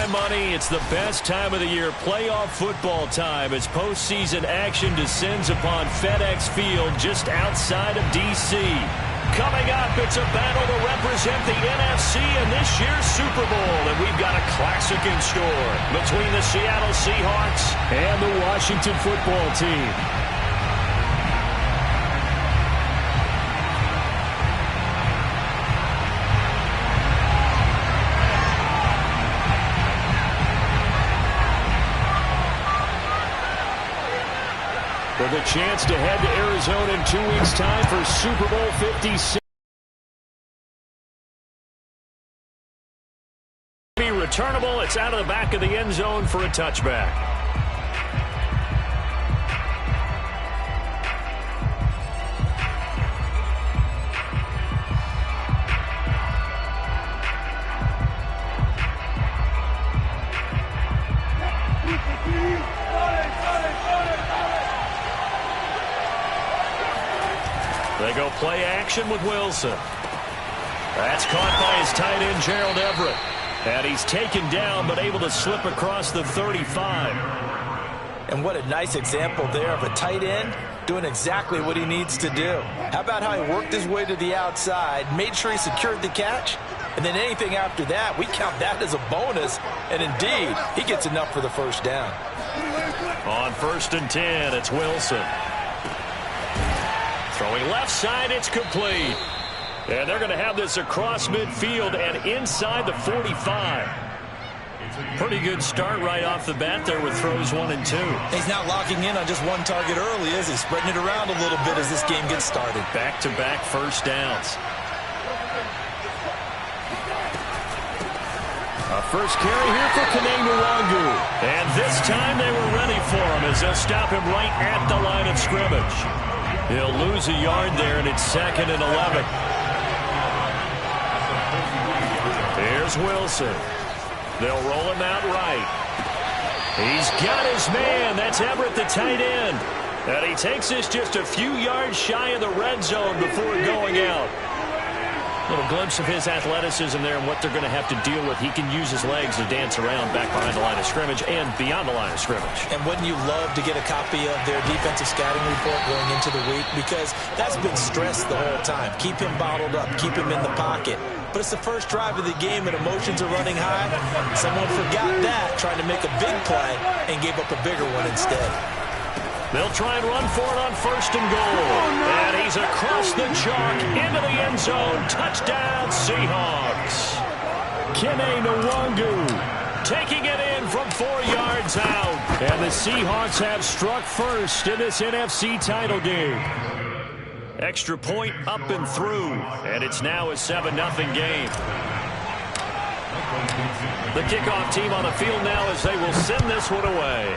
my money, it's the best time of the year, playoff football time, as postseason action descends upon FedEx Field just outside of D.C. Coming up, it's a battle to represent the NFC in this year's Super Bowl, and we've got a classic in store between the Seattle Seahawks and the Washington football team. With a chance to head to Arizona in 2 weeks' time for Super Bowl 56. Be returnable. It's out of the back of the end zone for a touchback. They go play action with Wilson. That's caught by his tight end, Gerald Everett. And he's taken down, but able to slip across the 35. And what a nice example there of a tight end doing exactly what he needs to do. How about how he worked his way to the outside, made sure he secured the catch, and then anything after that, we count that as a bonus. And indeed, he gets enough for the first down. On 1st and 10, it's Wilson. Throwing left side, it's complete. And they're going to have this across midfield and inside the 45. Pretty good start right off the bat there with throws 1 and 2. He's not locking in on just one target early, is he? Spreading it around a little bit as this game gets started. Back-to-back first downs. A first carry here for Kene And this time they were ready for him as they'll stop him right at the line of scrimmage. He'll lose a yard there, and it's 2nd and 11. Here's Wilson. They'll roll him out right. He's got his man. That's Everett, the tight end. And he takes this just a few yards shy of the red zone before going out. Little glimpse of his athleticism there and what they're going to have to deal with. He can use his legs to dance around back behind the line of scrimmage and beyond the line of scrimmage. And wouldn't you love to get a copy of their defensive scouting report going into the week? Because that's been stressed the whole time. Keep him bottled up. Keep him in the pocket. But it's the first drive of the game and emotions are running high. Someone forgot that, trying to make a big play, and gave up a bigger one instead. They'll try and run for it on 1st and goal. And he's across the chalk into the end zone. Touchdown, Seahawks. Kene taking it in from 4 yards out. And the Seahawks have struck first in this NFC title game. Extra point up and through. And it's now a 7-0 game. The kickoff team on the field now as they will send this one away.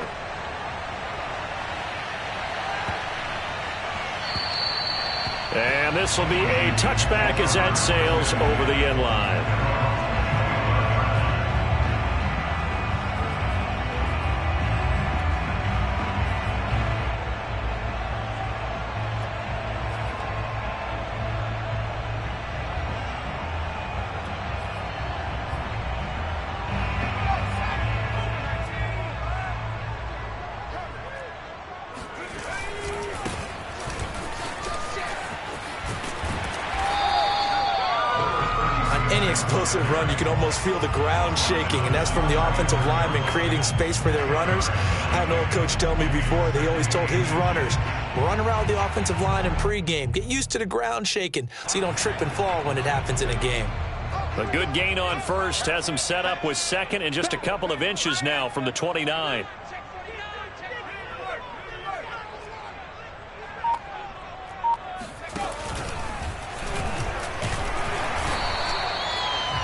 And this will be a touchback as that sails over the end line. Explosive run, you can almost feel the ground shaking, and that's from the offensive linemen creating space for their runners. I had an old coach tell me before, they always told his runners, run around the offensive line in pregame. Get used to the ground shaking so you don't trip and fall when it happens in a game. A good gain on first has him set up with 2nd and just a couple of inches now from the 29.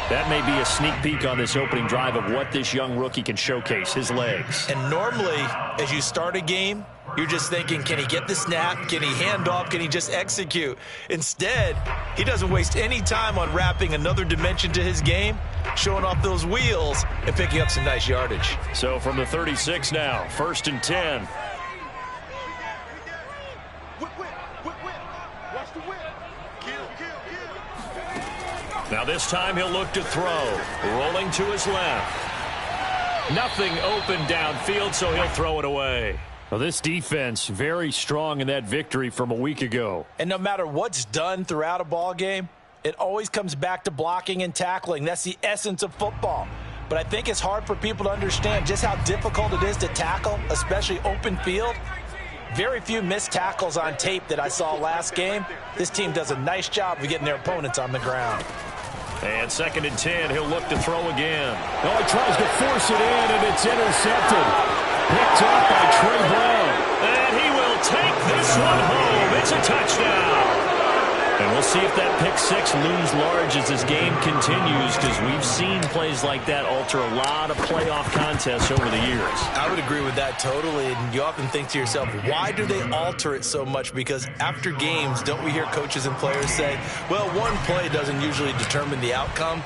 That may be a sneak peek on this opening drive of what this young rookie can showcase, his legs. And normally, as you start a game, you're just thinking, can he get the snap? Can he hand off? Can he just execute? Instead, he doesn't waste any time on wrapping another dimension to his game, showing off those wheels, and picking up some nice yardage. So from the 36 now, 1st and 10. Now this time he'll look to throw. Rolling to his left. Nothing open downfield, so he'll throw it away. Well, this defense very strong in that victory from a week ago. And no matter what's done throughout a ball game, it always comes back to blocking and tackling. That's the essence of football. But I think it's hard for people to understand just how difficult it is to tackle, especially open field. Very few missed tackles on tape that I saw last game. This team does a nice job of getting their opponents on the ground. And 2nd and 10, he'll look to throw again. Oh, he tries to force it in, and it's intercepted. Picked up by Trey Brown. And he will take this one home. It's a touchdown. And we'll see if that pick six looms large as this game continues, because we've seen plays like that alter a lot of playoff contests over the years. I would agree with that totally. And you often think to yourself, why do they alter it so much? Because after games, don't we hear coaches and players say, well, one play doesn't usually determine the outcome?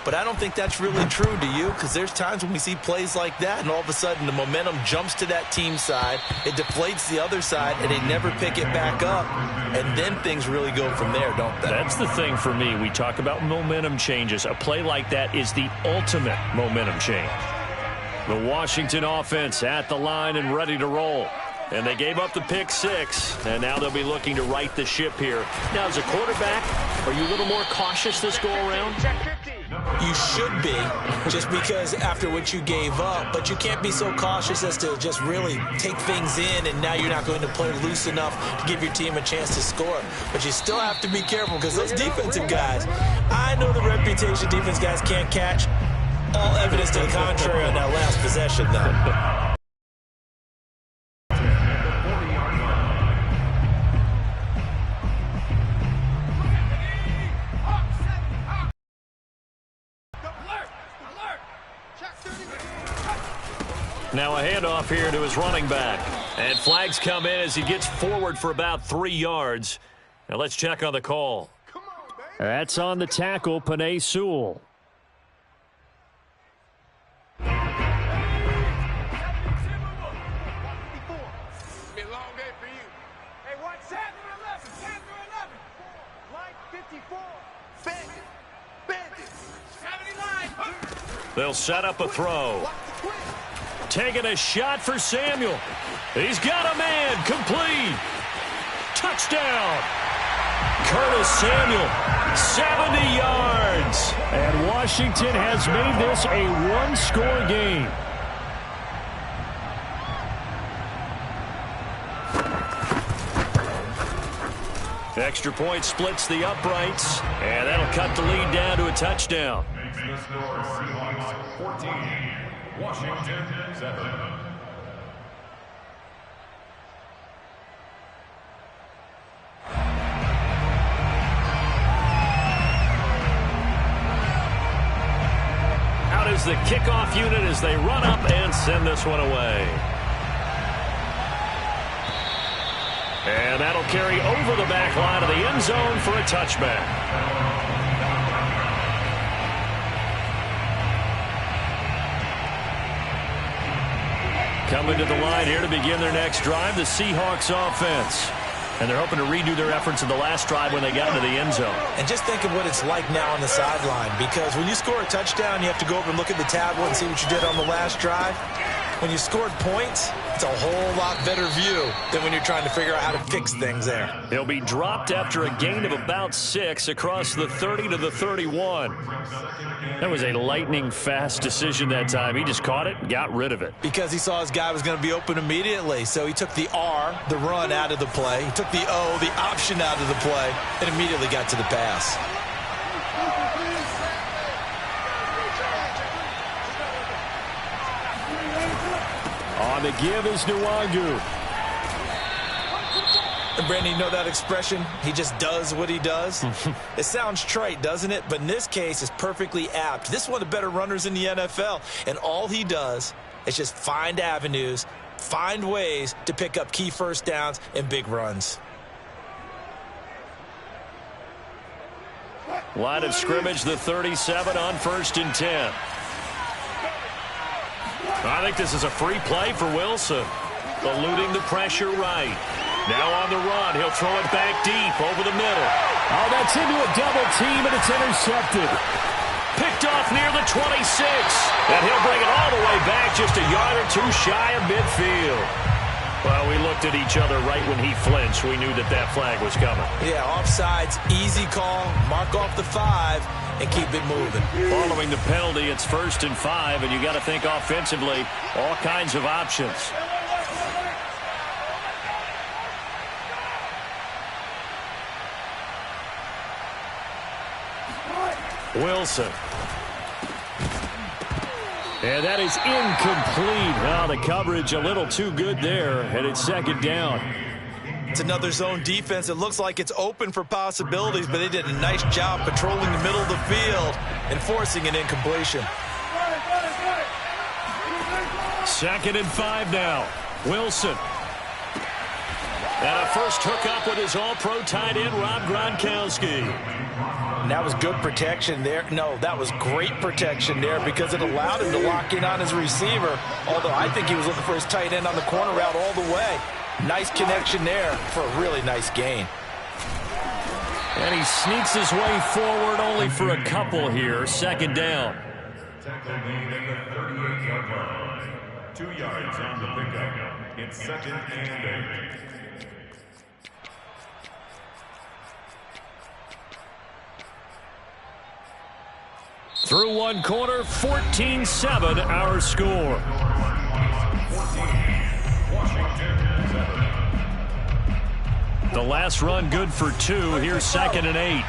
But I don't think that's really true, do you? Because there's times when we see plays like that, and all of a sudden the momentum jumps to that team side, it deflates the other side, and they never pick it back up. And then things really go from there, don't they? That's the thing for me. We talk about momentum changes. A play like that is the ultimate momentum change. The Washington offense at the line and ready to roll. And they gave up the pick six, and now they'll be looking to right the ship here. Now, as a quarterback, are you a little more cautious this go-around? You should be, just because after what you gave up, but you can't be so cautious as to just really take things in, and now you're not going to play loose enough to give your team a chance to score. But you still have to be careful, because those defensive guys, I know the reputation defense guys can't catch. All evidence to the contrary on that last possession, though. Now a handoff here to his running back. And flags come in as he gets forward for about 3 yards. Now let's check on the call. That's on the tackle, Penei Sewell. They'll set up a throw. Taking a shot for Samuel. He's got a man. Complete. Touchdown. Curtis Samuel, 70 yards. And Washington has made this a one-score game. Extra point splits the uprights, and that'll cut the lead down to a touchdown. The score, Seahawks 14, Washington 7. Out is the kickoff unit as they run up and send this one away. And that'll carry over the back line of the end zone for a touchback. Coming to the line here to begin their next drive, the Seahawks offense. And they're hoping to redo their efforts in the last drive when they got into the end zone. And just think of what it's like now on the sideline, because when you score a touchdown, you have to go over and look at the tablet and see what you did on the last drive. When you scored points, it's a whole lot better view than when you're trying to figure out how to fix things there. He'll be dropped after a gain of about 6 across the 30 to the 31. That was a lightning-fast decision that time. He just caught it and got rid of it. Because he saw his guy was going to be open immediately. So he took the R, the run, out of the play. He took the O, the option, out of the play, and immediately got to the pass. On the give is Nwangu. And Brandon, you know that expression? He just does what he does. It sounds trite, doesn't it? But in this case, it's perfectly apt. This is one of the better runners in the NFL. And all he does is just find avenues, find ways to pick up key first downs and big runs. Line of scrimmage, the 37 on 1st and 10. I think this is a free play for Wilson. Eluding the pressure right. Now on the run, he'll throw it back deep over the middle. Oh, that's into a double team, and it's intercepted. Picked off near the 26. And he'll bring it all the way back, just a yard or two shy of midfield. Well, we looked at each other right when he flinched. We knew that that flag was coming. Yeah, offsides, easy call. Mark off the 5 and keep it moving. Following the penalty, it's 1st and 5, and you got to think offensively, all kinds of options. Wilson. And that is incomplete. Now the coverage a little too good there, and it's 2nd down. It's another zone defense. It looks like it's open for possibilities, but they did a nice job patrolling the middle of the field and forcing an incompletion. 2nd and 5 now. Wilson. And a first hookup with his all-pro tight end, Rob Gronkowski. And that was good protection there. No, that was great protection there because it allowed him to lock in on his receiver, although I think he was looking for his tight end on the corner route all the way. Nice connection there for a really nice gain. And he sneaks his way forward only for a couple here. 2nd down. Tackle made at the 38-yard line. 2 yards on the pickup. It's 2nd and 8. Through one quarter, 14-7 our score. The last run good for 2. Here's 2nd and 8.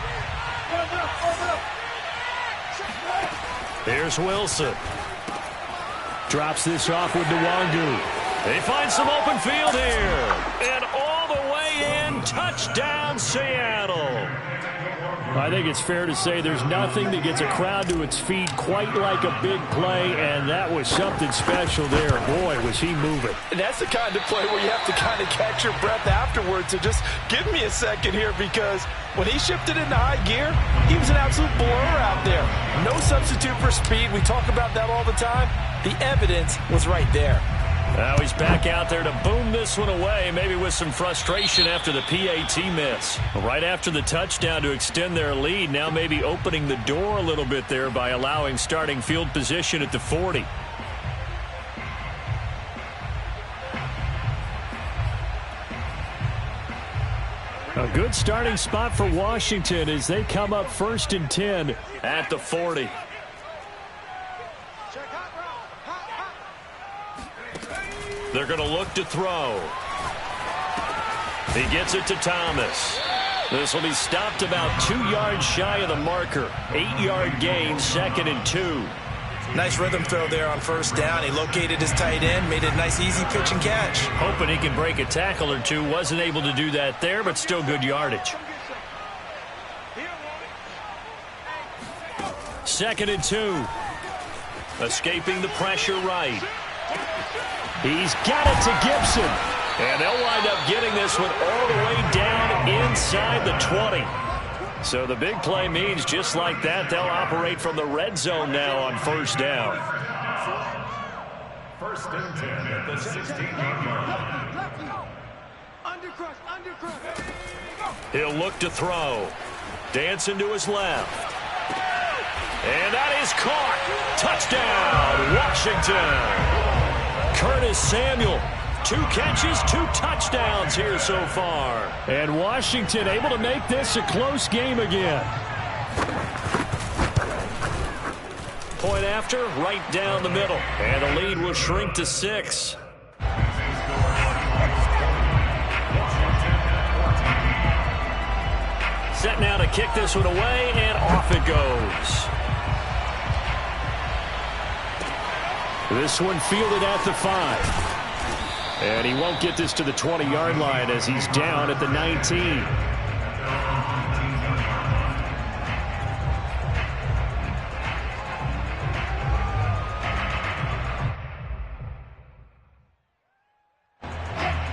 Here's Wilson. Drops this off with Nwangu. They find some open field here. And all the way in. Touchdown, Seattle. I think it's fair to say there's nothing that gets a crowd to its feet quite like a big play, and that was something special there. Boy, was he moving. And that's the kind of play where you have to kind of catch your breath afterwards. So just give me a second here, because when he shifted into high gear, he was an absolute blur out there. No substitute for speed. We talk about that all the time. The evidence was right there. Now he's back out there to boom this one away, maybe with some frustration after the PAT miss. Right after the touchdown to extend their lead, now maybe opening the door a little bit there by allowing starting field position at the 40. A good starting spot for Washington as they come up 1st and 10 at the 40. They're going to look to throw. He gets it to Thomas. This will be stopped about 2 yards shy of the marker. 8-yard gain, 2nd and 2. Nice rhythm throw there on 1st down. He located his tight end, made a nice easy pitch and catch. Hoping he can break a tackle or two. Wasn't able to do that there, but still good yardage. 2nd and 2. Escaping the pressure right. He's got it to Gibson. And they'll wind up getting this one all the way down inside the 20. So the big play means just like that, they'll operate from the red zone now on 1st down. 1st and 10 at the 16-yard line. He'll look to throw. Dancing to his left. And that is caught. Touchdown, Washington. Curtis Samuel, 2 catches, 2 touchdowns here so far. And Washington able to make this a close game again. Point after, right down the middle. And the lead will shrink to 6. Set now to kick this one away, and off it goes. This one fielded at the 5. And he won't get this to the 20-yard line as he's down at the 19.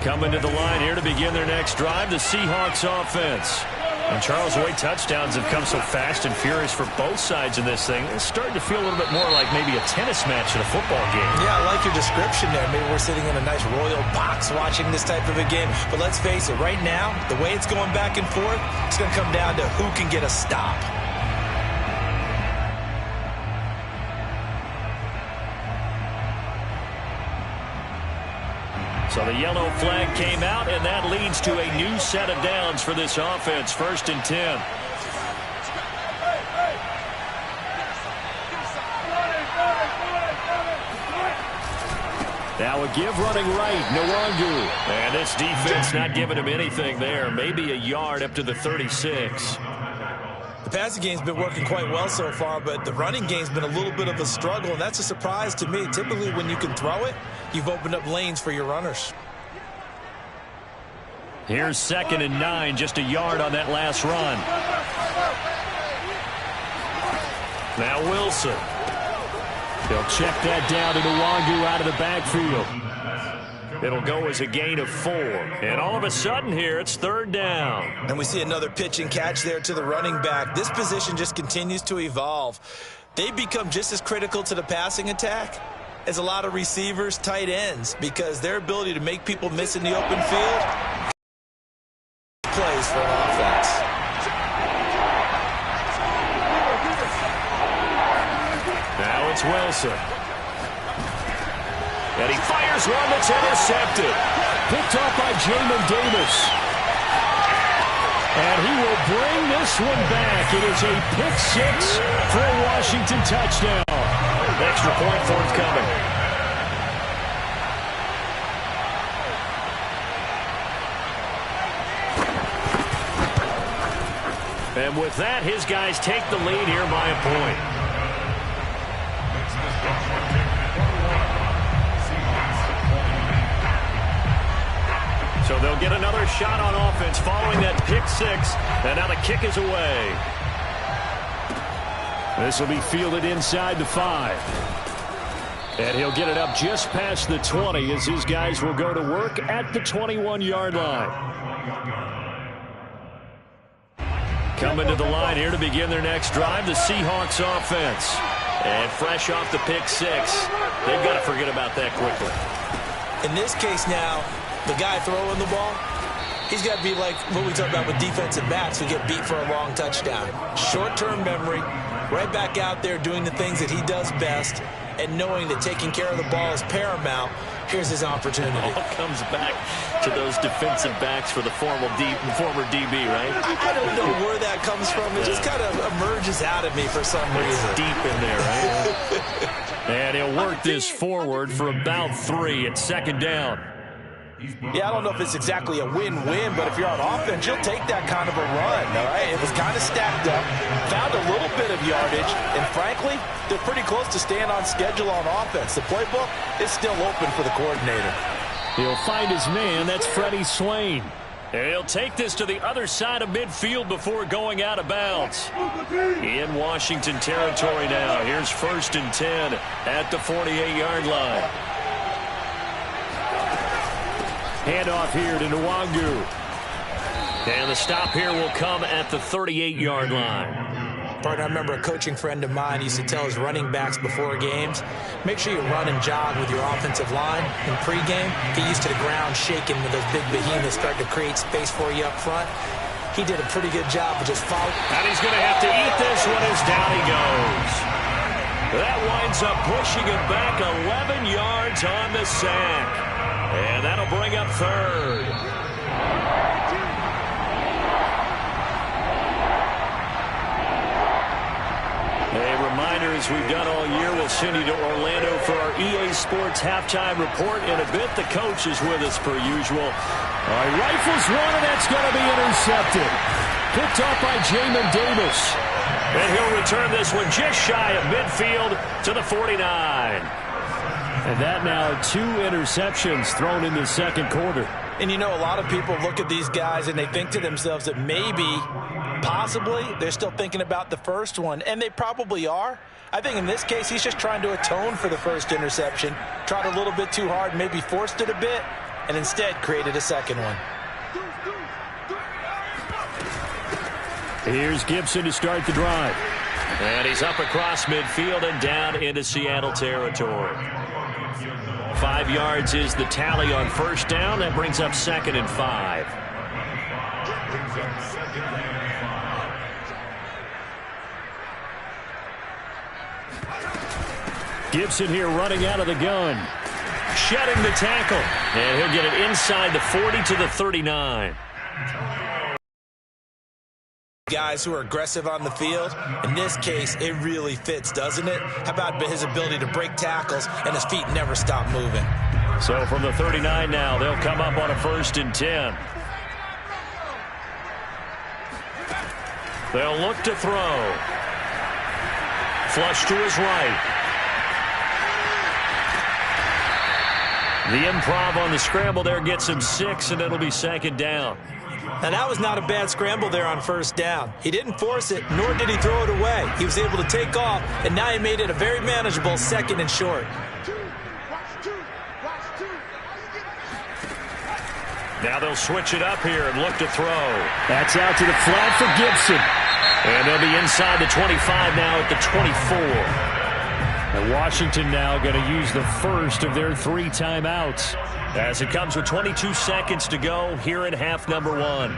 Coming to the line here to begin their next drive, the Seahawks offense. And Charles, the way touchdowns have come so fast and furious for both sides in this thing, it's starting to feel a little bit more like maybe a tennis match in a football game. Yeah, I like your description there. Maybe we're sitting in a nice royal box watching this type of a game. But let's face it, right now, the way it's going back and forth, it's going to come down to who can get a stop. So the yellow flag came out, and that leads to a new set of downs for this offense. 1st and 10. Now a give running right, Nwangu. And this defense not giving him anything there. Maybe a yard up to the 36. The passing game's been working quite well so far, but the running game's been a little bit of a struggle, and that's a surprise to me. Typically, when you can throw it, you've opened up lanes for your runners. Here's 2nd and 9, just a yard on that last run. Now Wilson. He'll check that down to Nwangu out of the backfield. It'll go as a gain of 4. And all of a sudden here, it's 3rd down. And we see another pitch and catch there to the running back. This position just continues to evolve. They've become just as critical to the passing attack as a lot of receivers, tight ends, because their ability to make people miss in the open field plays for an offense. Now it's Wilson. And he fires one that's intercepted. Picked off by Jamin Davis. And he will bring this one back. It is a pick 6 for a Washington touchdown. Extra point forthcoming. And with that, his guys take the lead here by a point. So they'll get another shot on offense following that pick 6. And now the kick is away. This will be fielded inside the 5. And he'll get it up just past the 20 as his guys will go to work at the 21-yard line. Coming to the line here to begin their next drive, the Seahawks offense. And fresh off the pick 6, they've got to forget about that quickly. In this case now, the guy throwing the ball, he's got to be like what we talk about with defensive backs who get beat for a long touchdown. Short-term memory, right back out there doing the things that he does best, and knowing that taking care of the ball is paramount. Here's his opportunity. It all comes back to those defensive backs for the former DB, right? I don't know where that comes from. It just kind of emerges out of me for some reason. It's deep in there, right? And he'll work this forward for about 3 at 2nd down. Yeah, I don't know if it's exactly a win-win, but if you're on offense, you'll take that kind of a run, all right? It was kind of stacked up, found a little bit of yardage, and frankly, they're pretty close to staying on schedule on offense. The playbook is still open for the coordinator. He'll find his man. That's Freddie Swain. And he'll take this to the other side of midfield before going out of bounds. In Washington territory now. Here's 1st and 10 at the 48-yard line. Handoff here to Nwangu. And the stop here will come at the 38-yard line. Partner, I remember a coaching friend of mine used to tell his running backs before games, make sure you run and jog with your offensive line in pregame. Get used to the ground shaking when those big behemoths start to create space for you up front. He did a pretty good job of just following. And he's going to have to eat this one as down he goes. That winds up pushing him back 11 yards on the sack. And that'll bring up 3rd. A reminder, as we've done all year, we'll send you to Orlando for our EA Sports halftime report. In a bit, the coach is with us per usual. All right, rifles one, and that's going to be intercepted. Picked off by Jamin Davis. And he'll return this one just shy of midfield to the 49. And that now 2 interceptions thrown in the 2nd quarter. And you know, a lot of people look at these guys and they think to themselves that maybe, possibly, they're still thinking about the first one. And they probably are. I think in this case, he's just trying to atone for the first interception. Tried a little bit too hard, maybe forced it a bit, and instead created a second one. Here's Gibson to start the drive. And he's up across midfield and down into Seattle territory. 5 yards is the tally on 1st down. That brings up 2nd and 5. Gibson here running out of the gun. shedding the tackle. And he'll get it inside the 40 to the 39. Guys who are aggressive on the field, in this case, it really fits, doesn't it? How about his ability to break tackles and his feet never stop moving? So from the 39 now, they'll come up on a 1st and 10. They'll look to throw. Flush to his right. The improv on the scramble there gets him 6, and it'll be 2nd down. Now, that was not a bad scramble there on 1st down. He didn't force it, nor did he throw it away. He was able to take off, and now he made it a very manageable 2nd and short. Now they'll switch it up here and look to throw. That's out to the flat for Gibson. And they'll be inside the 25 now at the 24. And Washington now going to use the first of their 3 timeouts, as it comes with 22 seconds to go here in half number 1.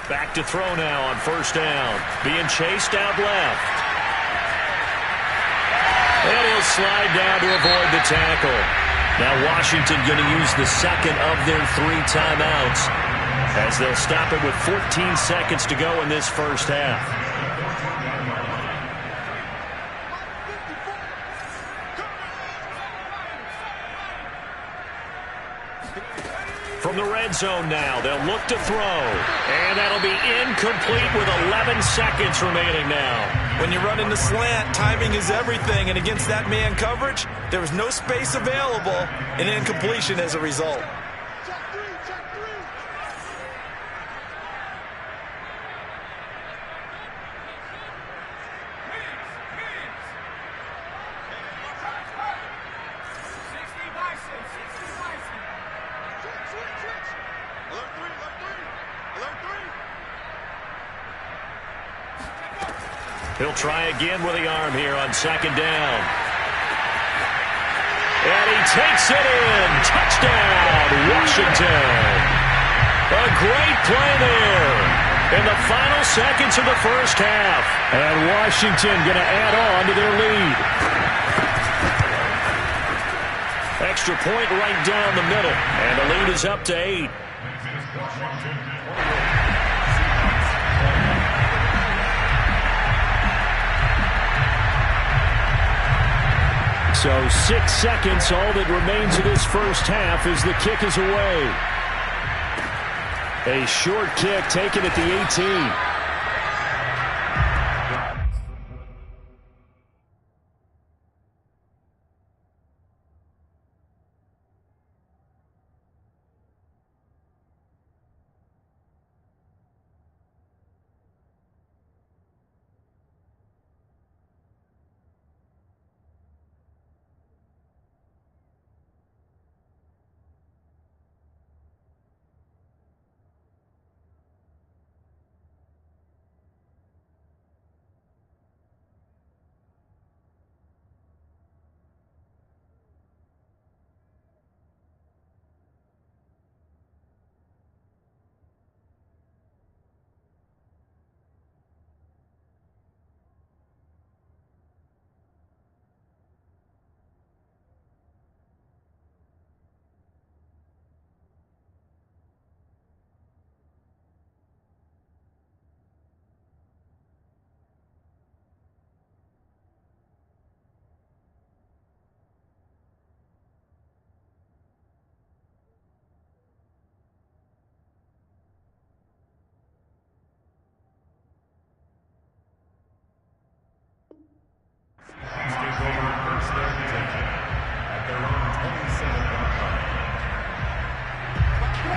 Back to throw now on 1st down. Being chased out left. And he'll slide down to avoid the tackle. Now Washington going to use the 2nd of their 3 timeouts, as they'll stop it with 14 seconds to go in this 1st half. From the red zone now, they'll look to throw. And that'll be incomplete with 11 seconds remaining now. When you run into slant, timing is everything. And against that man coverage, there was no space available, and incompletion as a result. He'll try again with the arm here on 2nd down. And he takes it in. Touchdown, Washington. A great play there in the final seconds of the 1st half. And Washington going to add on to their lead. Extra point right down the middle. And the lead is up to 8. So 6 seconds, all that remains of this 1st half as the kick is away. A short kick taken at the 18.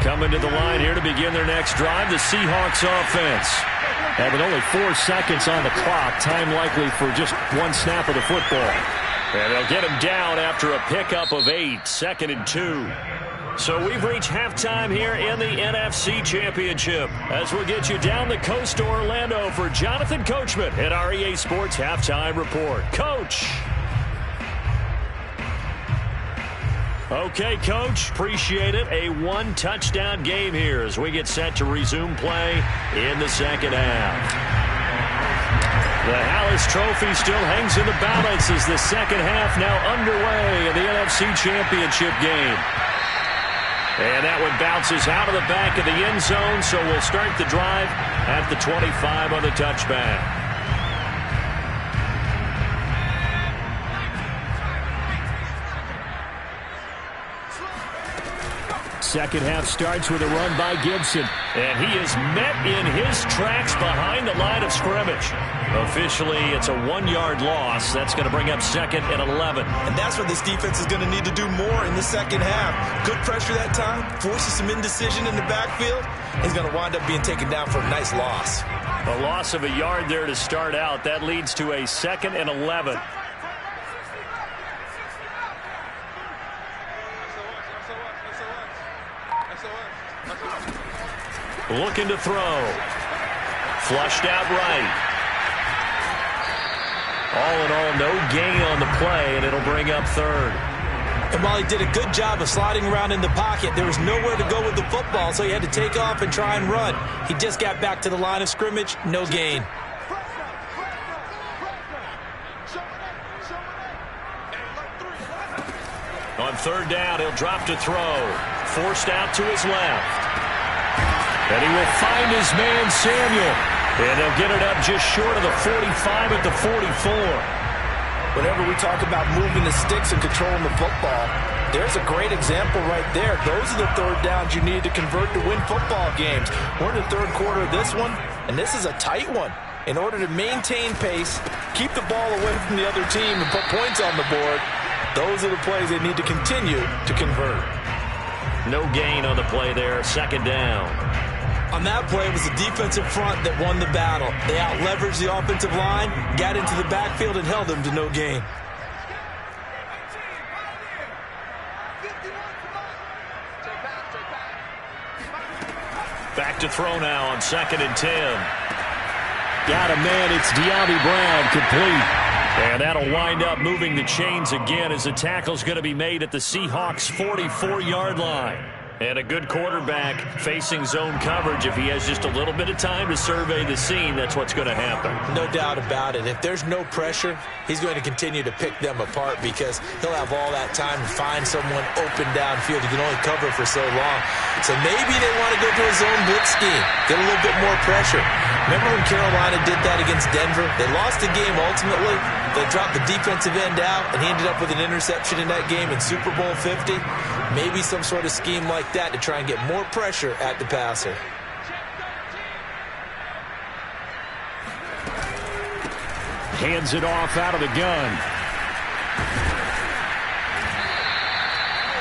Coming to the line here to begin their next drive, the Seahawks offense. Having only 4 seconds on the clock, time likely for just 1 snap of the football. And they'll get him down after a pickup of 8, 2nd and 2. So we've reached halftime here in the NFC Championship. As we'll get you down the coast to Orlando for Jonathan Coachman at our EA Sports Halftime Report. Coach. Okay, Coach. Appreciate it. A one-touchdown game here as we get set to resume play in the second half. The Hallis Trophy still hangs in the balance as the second half now underway in the NFC Championship game. And that one bounces out of the back of the end zone, so we'll start the drive at the 25 on the touchback. Second half starts with a run by Gibson. And he is met in his tracks behind the line of scrimmage. Officially, it's a 1-yard loss. That's going to bring up second and 11. And that's what this defense is going to need to do more in the second half. Good pressure that time, forces some indecision in the backfield. He's going to wind up being taken down for a nice loss. A loss of a yard there to start out. That leads to a second and 11. Looking to throw. Flushed out right. All in all, no gain on the play, and it'll bring up third. And while he did a good job of sliding around in the pocket, there was nowhere to go with the football, so he had to take off and try and run. He just got back to the line of scrimmage, no gain. On third down, he'll drop to throw. Forced out to his left. And he will find his man, Samuel. And they'll get it up just short of the 45 at the 44. Whenever we talk about moving the sticks and controlling the football, there's a great example right there. Those are the third downs you need to convert to win football games. We're in the third quarter of this one, and this is a tight one. In order to maintain pace, keep the ball away from the other team, and put points on the board, those are the plays they need to continue to convert. No gain on the play there, second down. On that play, it was the defensive front that won the battle. They out-leveraged the offensive line, got into the backfield, and held them to no gain. Back to throw now on second and 10. Got a man, it's De'Ami Brown, complete. And that'll wind up moving the chains again as the tackle's going to be made at the Seahawks' 44-yard line. And a good quarterback facing zone coverage. If he has just a little bit of time to survey the scene, that's what's going to happen. No doubt about it. If there's no pressure, he's going to continue to pick them apart because he'll have all that time to find someone open downfield. He can only cover for so long. So maybe they want to go to a zone blitz scheme, get a little bit more pressure. Remember when Carolina did that against Denver? They lost the game ultimately. They dropped the defensive end out, and he ended up with an interception in that game in Super Bowl 50. Maybe some sort of scheme like that to try and get more pressure at the passer. Hands it off out of the gun.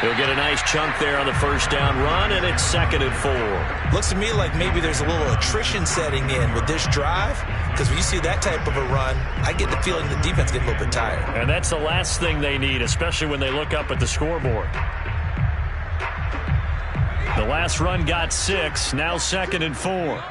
He'll get a nice chunk there on the first down run, and it's second and 4. Looks to me like maybe there's a little attrition setting in with this drive, because when you see that type of a run, I get the feeling the defense gets a little bit tired. And that's the last thing they need, especially when they look up at the scoreboard. The last run got 6, now second and 4.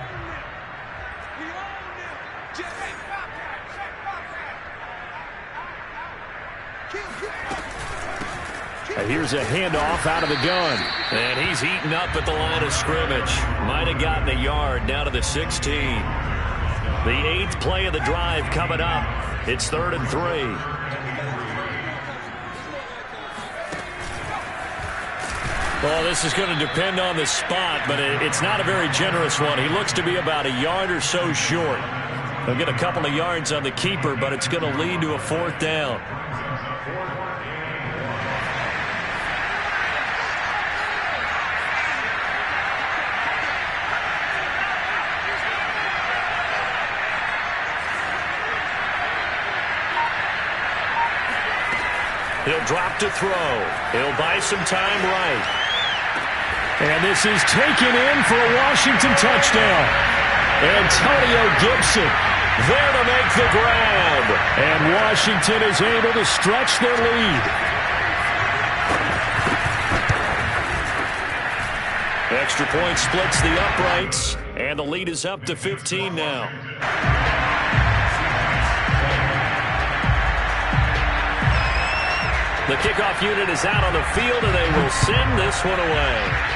Here's a handoff out of the gun. And he's eaten up at the line of scrimmage. Might have gotten a yard down to the 16. The 8th play of the drive coming up. It's third and 3. Well, this is going to depend on the spot, but it's not a very generous one. He looks to be about a yard or so short. He'll get a couple of yards on the keeper, but it's going to lead to a 4th down. He'll drop to throw. He'll buy some time right. And this is taken in for a Washington touchdown. Antonio Gibson there to make the grab. And Washington is able to stretch their lead. extra point splits the uprights, and the lead is up to 15 now. The kickoff unit is out on the field, and they will send this one away.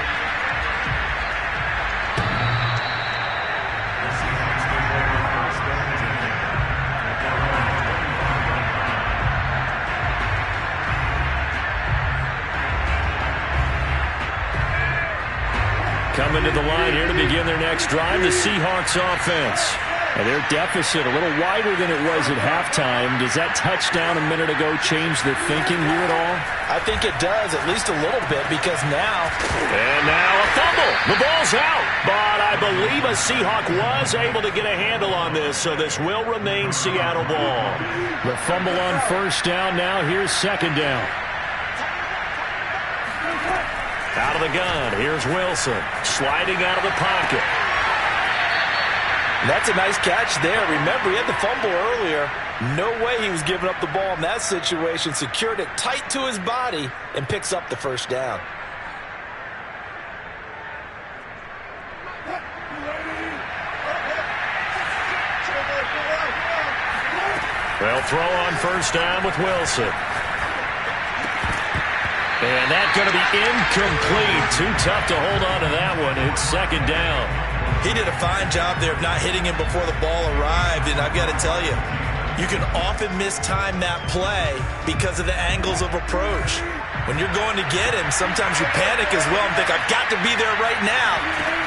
Coming to the line here to begin their next drive, the Seahawks offense. And their deficit a little wider than it was at halftime. Does that touchdown a minute ago change the thinking here at all? I think it does, at least a little bit, because now... And now a fumble. The ball's out. But I believe a Seahawk was able to get a handle on this, so this will remain Seattle ball. The fumble on first down. Now here's second down. Out of the gun. Here's Wilson. Sliding out of the pocket. That's a nice catch there. Remember, he had the fumble earlier. No way he was giving up the ball in that situation. Secured it tight to his body and picks up the first down. They'll throw on first down with Wilson. And that's going to be incomplete. Too tough to hold on to that one. It's second down. He did a fine job there of not hitting him before the ball arrived, and I've got to tell you, you can often mistime that play because of the angles of approach. When you're going to get him, sometimes you panic as well and think, I've got to be there right now.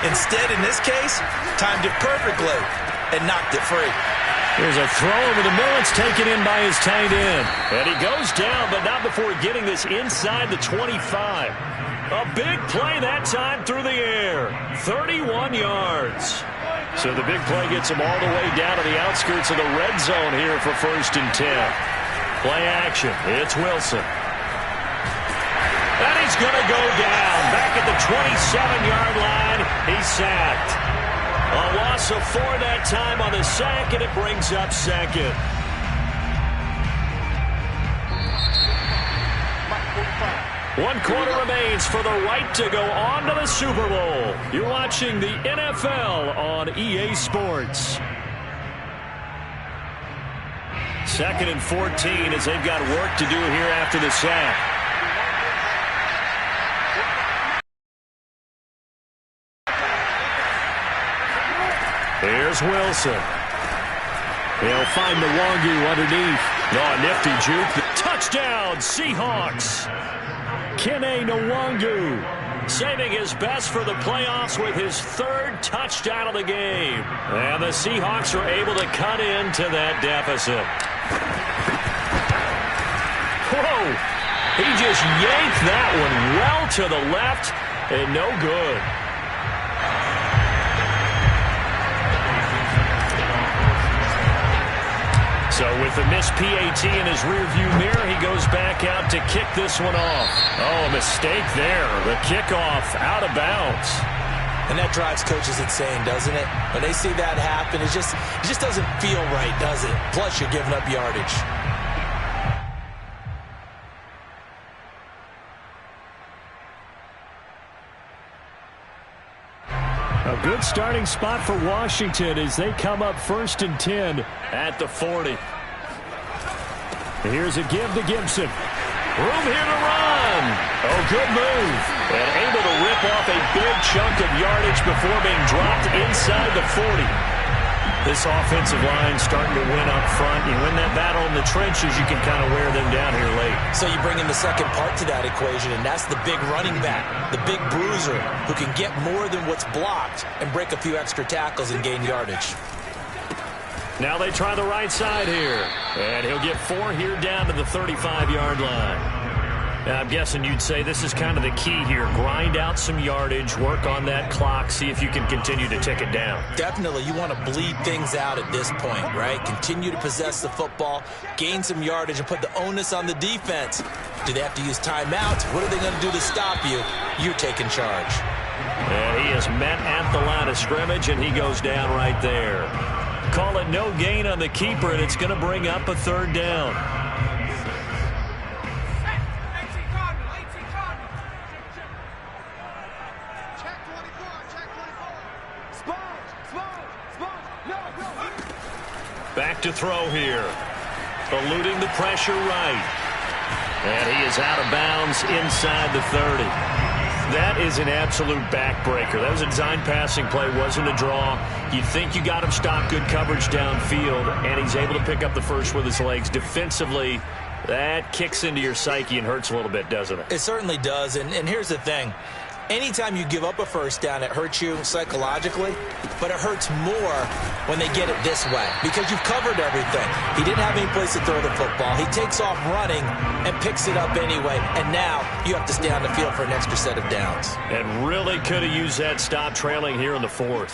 Instead, in this case, timed it perfectly and knocked it free. Here's a throw over the middle. It's taken in by his tight end. And he goes down, but not before getting this inside the 25. A big play that time through the air. 31 yards. So the big play gets him all the way down to the outskirts of the red zone here for 1st and 10. Play action. It's Wilson. And he's going to go down. Back at the 27-yard line. He's sacked. A loss of 4 that time on the sack, and it brings up second. One quarter remains for the right to go on to the Super Bowl. You're watching the NFL on EA Sports. 2nd and 14 as they've got work to do here after the sack. Here's Wilson. He'll find Nwangu underneath. Oh, nifty juke. Touchdown, Seahawks. Kene Nwangu saving his best for the playoffs with his 3rd touchdown of the game. And the Seahawks are able to cut into that deficit. Whoa! He just yanked that one well to the left and no good. So with the missed PAT in his rearview mirror, he goes back out to kick this one off. Oh, a mistake there. The kickoff out of bounds. And that drives coaches insane, doesn't it? When they see that happen, it just doesn't feel right, does it? Plus, you're giving up yardage. A good starting spot for Washington as they come up 1st and 10 at the 40. Here's a give to Gibson. Room here to run. Oh, good move. And able to rip off a big chunk of yardage before being dropped inside the 40. This offensive line starting to win up front. You win that battle in the trenches, you can kind of wear them down here late. So you bring in the second part to that equation, and that's the big running back, the big bruiser, who can get more than what's blocked and break a few extra tackles and gain yardage. Now they try the right side here. And he'll get 4 here down to the 35-yard line. Now, I'm guessing you'd say this is kind of the key here. Grind out some yardage, work on that clock, see if you can continue to tick it down. Definitely. You want to bleed things out at this point, right? Continue to possess the football, gain some yardage, and put the onus on the defense. Do they have to use timeouts? What are they going to do to stop you? You're taking charge. And he is met at the line of scrimmage, and he goes down right there. Call it no gain on the keeper, and it's going to bring up a 3rd down. Back to throw here. Eluding the pressure right. And he is out of bounds inside the 30. That is an absolute backbreaker. That was a design passing play, wasn't a draw. You think you got him stopped, good coverage downfield, and he's able to pick up the first with his legs. Defensively, that kicks into your psyche and hurts a little bit, doesn't it? It certainly does, and here's the thing. Anytime you give up a first down, it hurts you psychologically, but it hurts more when they get it this way because you've covered everything. He didn't have any place to throw the football. He takes off running and picks it up anyway, and now you have to stay on the field for an extra set of downs. And really could have used that stop trailing here in the fourth.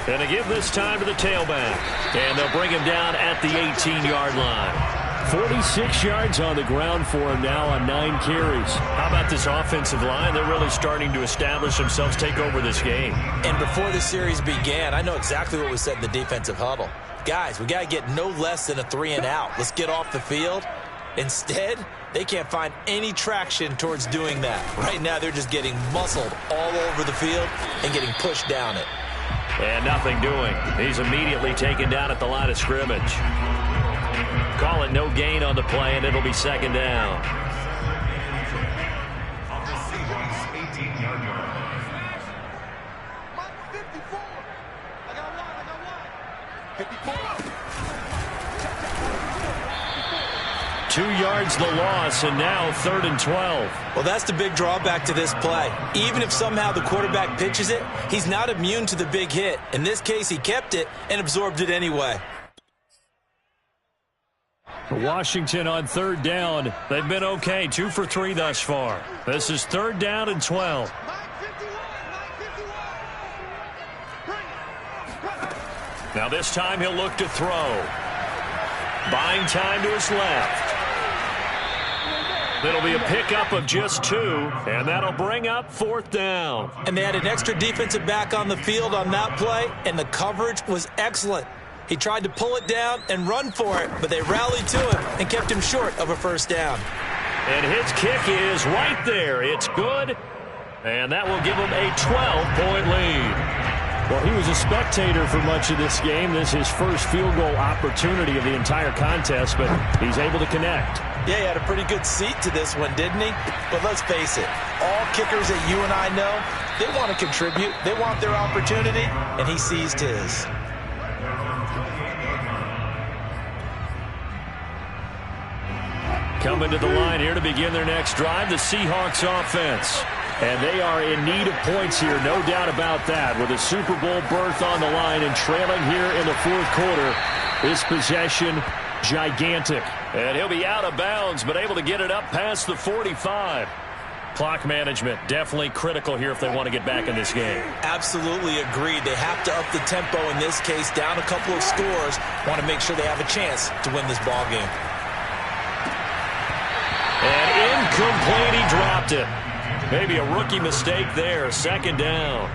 And they give this time to the tailback. And they'll bring him down at the 18-yard line. 46 yards on the ground for him now on 9 carries. How about this offensive line? They're really starting to establish themselves, take over this game. And before the series began, I know exactly what was said in the defensive huddle. Guys, we got to get no less than a 3-and-out. Let's get off the field. Instead, they can't find any traction towards doing that. Right now, they're just getting muscled all over the field and getting pushed down it. And nothing doing. He's immediately taken down at the line of scrimmage. Call it no gain on the play, and it'll be second down. On the Seahawks 18-yard line. 2 yards the loss, and now 3rd and 12. Well, that's the big drawback to this play. Even if somehow the quarterback pitches it, he's not immune to the big hit. In this case, he kept it and absorbed it anyway. Washington on 3rd down. They've been okay, 2 for 3 thus far. This is 3rd down and 12. Now this time he'll look to throw. Buying time to his left. It'll be a pickup of just 2, and that'll bring up 4th down. And they had an extra defensive back on the field on that play, and the coverage was excellent. He tried to pull it down and run for it, but they rallied to him and kept him short of a first down. And his kick is right there. It's good, and that will give him a 12-point lead. Well, he was a spectator for much of this game. This is his first field goal opportunity of the entire contest, but he's able to connect. Yeah, he had a pretty good seat to this one, didn't he? But let's face it, all kickers that you and I know, they want to contribute. They want their opportunity, and he seized his. Coming to the line here to begin their next drive, the Seahawks offense. And they are in need of points here, no doubt about that. With a Super Bowl berth on the line and trailing here in the 4th quarter, this possession gigantic. And he'll be out of bounds, but able to get it up past the 45. Clock management definitely critical here if they want to get back in this game. Absolutely agreed. They have to up the tempo in this case, down a couple of scores. Want to make sure they have a chance to win this ball game. And incomplete, he dropped it. Maybe a rookie mistake there, 2nd down.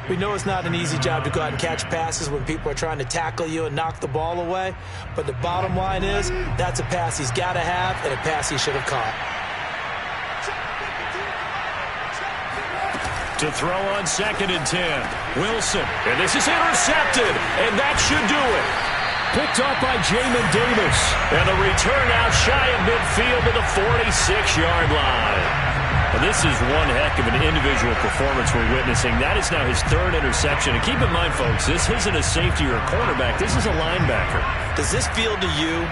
We know it's not an easy job to go out and catch passes when people are trying to tackle you and knock the ball away. But the bottom line is, that's a pass he's got to have and a pass he should have caught. To throw on 2nd and 10. Wilson. And this is intercepted. And that should do it. Picked off by Jamin Davis. And the return out shy of midfield to the 46-yard line. Well, this is one heck of an individual performance we're witnessing. That is now his 3rd interception. And keep in mind, folks, this isn't a safety or a cornerback. This is a linebacker. Does this feel to you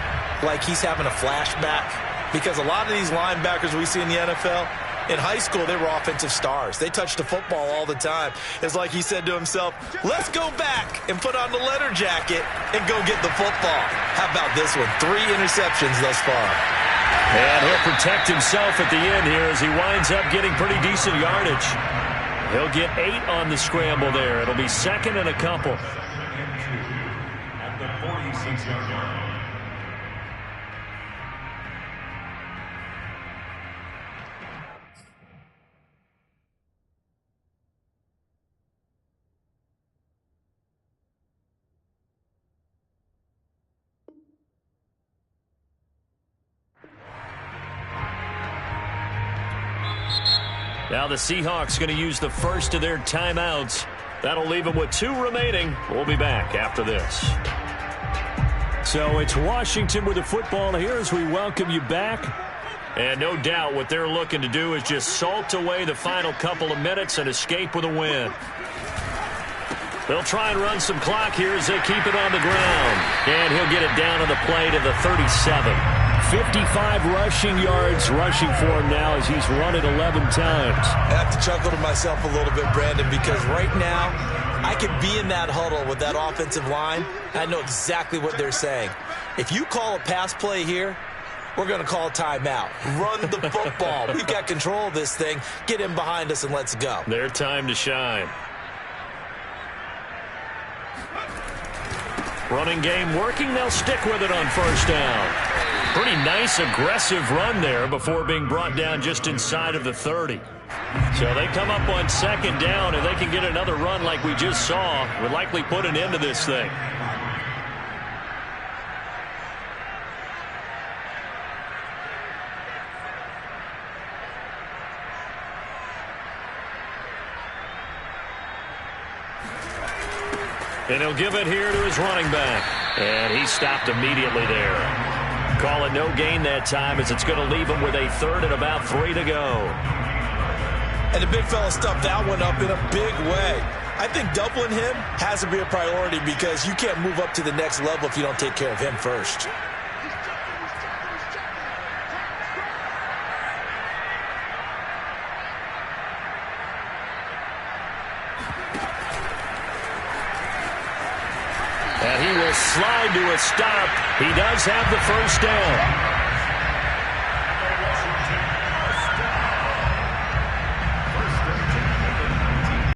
like he's having a flashback? Because a lot of these linebackers we see in the NFL, in high school, they were offensive stars. They touched the football all the time. It's like he said to himself, let's go back and put on the leather jacket and go get the football. How about this one? 3 interceptions thus far. And he'll protect himself at the end here as he winds up getting pretty decent yardage. He'll get 8 on the scramble there. It'll be 2nd and a couple. At the 46-yard line. Now the Seahawks going to use the first of their timeouts. That'll leave them with 2 remaining. We'll be back after this. So it's Washington with the football here as we welcome you back. And no doubt what they're looking to do is just salt away the final couple of minutes and escape with a win. They'll try and run some clock here as they keep it on the ground. And he'll get it down to the play to the 37. 55 rushing yards rushing for him now as he's run it 11 times. I have to chuckle to myself a little bit, Brandon, because right now I could be in that huddle with that offensive line. I know exactly what they're saying. If you call a pass play here, we're going to call a timeout. Run the football. We've got control of this thing. Get in behind us and let's go. Their time to shine. Running game working. They'll stick with it on first down. Pretty nice, aggressive run there before being brought down just inside of the 30. So they come up on second down, and they can get another run like we just saw. Would likely put an end to this thing. And he'll give it here to his running back. And he stopped immediately there. Call it no gain that time as it's going to leave him with a third and about 3 to go. And the big fella stuffed that one up in a big way. I think doubling him has to be a priority because you can't move up to the next level if you don't take care of him first. And he will slide to a stop. He does have the first down.